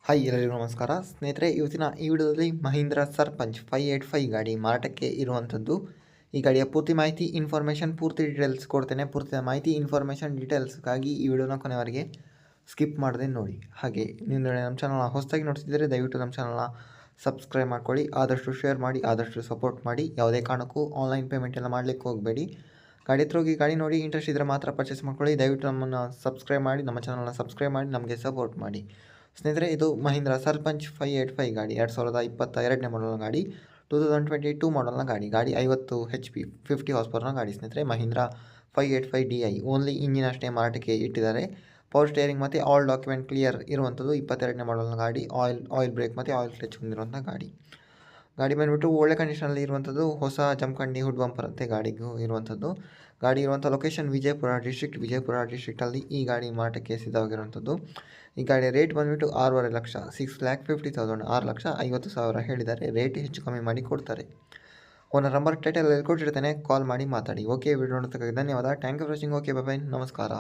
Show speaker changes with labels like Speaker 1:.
Speaker 1: Hi ಎಲ್ಲರಿಗೂ ನಮಸ್ಕಾರ ಸ್ನೇಹಿತರೆ. ಇವತ್ತಿನ ಈ ವಿಡಿಯೋದಲ್ಲಿ ಮಹೀಂದ್ರ ಸರ್ಪಂಚ್ 585 ಗಾಡಿ ಮಾರಾಟಕ್ಕೆ ಇರುವಂಥದ್ದು. ಈ ಗಾಡಿಯ ಪೂರ್ತಿ ಮಾಹಿತಿ ಪೂರ್ತಿ ಡೀಟೇಲ್ಸ್ ಕೊಡ್ತೇನೆ. ಪೂರ್ತಿ ಮಾಹಿತಿ ಡೀಟೇಲ್ಸ್ಗಾಗಿ ಈ ವಿಡಿಯೋನ ಕೊನೆವರೆಗೆ ಸ್ಕಿಪ್ ಮಾಡದೆ ನೋಡಿ. ಹಾಗೆ ನೀವು ನಮ್ಮ ಚಾನಲ್ನ ಹೊಸದಾಗಿ ನೋಡ್ತಿದ್ದರೆ ದಯವಿಟ್ಟು ನಮ್ಮ ಚಾನಲ್ನ ಸಬ್ಸ್ಕ್ರೈಬ್ ಮಾಡ್ಕೊಳ್ಳಿ. ಆದಷ್ಟು ಶೇರ್ ಮಾಡಿ, ಆದಷ್ಟು ಸಪೋರ್ಟ್ ಮಾಡಿ. ಯಾವುದೇ ಕಾರಣಕ್ಕೂ ಆನ್ಲೈನ್ ಪೇಮೆಂಟ್ ಎಲ್ಲ ಮಾಡಲಿಕ್ಕೆ ಹೋಗಬೇಡಿ. ಗಾಡಿ ಹತ್ರ ಹೋಗಿ ಗಾಡಿ ನೋಡಿ ಇಂಟ್ರೆಸ್ಟ್ ಇದ್ದರೆ ಮಾತ್ರ ಪರ್ಚೇಸ್ ಮಾಡ್ಕೊಳ್ಳಿ. ದಯವಿಟ್ಟು ನಮ್ಮನ್ನು ಸಬ್ಸ್ಕ್ರೈಬ್ ಮಾಡಿ, ನಮ್ಮ ಚಾನಲ್ನ ಸಬ್ಸ್ಕ್ರೈಬ್ ಮಾಡಿ ನಮಗೆ ಸಪೋರ್ಟ್ ಮಾಡಿ. ಸ್ನೇಹಿತರೆ, ಇದು ಮಹೀಂದ್ರ ಸರ್ಪಂಚ್ 585 ಗಾಡಿ 2022ನೇ ಮಾಡಲ್ನ ಗಾಡಿ, 2022 ಮಾಡಲ್ನ ಗಾಡಿ. 50 HP 50 ಹಾರ್ಸ್ ಪವರ್ನ ಗಾಡಿ. ಸ್ನೇಹಿತರೆ, ಮಹೀಂದ್ರ 585Di ಓನ್ಲಿ ಇಂಜಿನ್ ಅಷ್ಟೇ ಮಾರಾಟಕ್ಕೆ ಇಟ್ಟಿದ್ದಾರೆ. ಪವರ್ ಸ್ಟೇರಿಂಗ್ ಮತ್ತು ಆಲ್ ಡಾಕ್ಯುಮೆಂಟ್ ಕ್ಲಿಯರ್ ಇರುವಂಥದ್ದು. 22ನೇ ಮಾಡಲ್ನ ಗಾಡಿ. ಆಯಿಲ್ ಬ್ರೇಕ್ ಮತ್ತು ಆಯಿಲ್ ಕ್ಲಚ್ ಹೊಂದಿರುವಂಥ ಗಾಡಿ. ಗಾಡಿ ಬಂದುಬಿಟ್ಟು ಒಳ್ಳೆ ಕಂಡೀಷನಲ್ಲಿ ಇರುವಂಥದ್ದು. ಹೊಸ ಜಮಖಂಡಿ ಹುಡ್ ಬಂಪರ್ ಅಂತೆ ಗಾಡಿಗೂ ಇರುವಂಥದ್ದು. ಗಾಡಿ ಇರುವಂಥ ಲೊಕೇಶನ್ ವಿಜಯಪುರ ಡಿಸ್ಟ್ರಿಕ್ಟಲ್ಲಿ ಈ ಗಾಡಿ ಮಾರಾಟಕ್ಕೆ ಸಿದ್ಧವಾಗಿರುವಂಥದ್ದು. ಈ ಗಾಡಿಯ ರೇಟ್ ಬಂದುಬಿಟ್ಟು 6.5 ಲಕ್ಷ, 6,50,000, 6,50,000 ಹೇಳಿದ್ದಾರೆ. ರೇಟ್ ಹೆಚ್ಚು ಕಮ್ಮಿ ಮಾಡಿ ಕೊಡ್ತಾರೆ. ಓನರ್ ನಂಬರ್ ಟೈಟಲಲ್ಲಿ ಕೊಟ್ಟಿರ್ತೇನೆ, ಕಾಲ್ ಮಾಡಿ ಮಾತಾಡಿ. ಓಕೆ, ವಿಡಿಯೋ ನೋಡೋದಕ್ಕಾಗಿ ಧನ್ಯವಾದ. Thank you for watching. Okay, bye, ನಮಸ್ಕಾರ.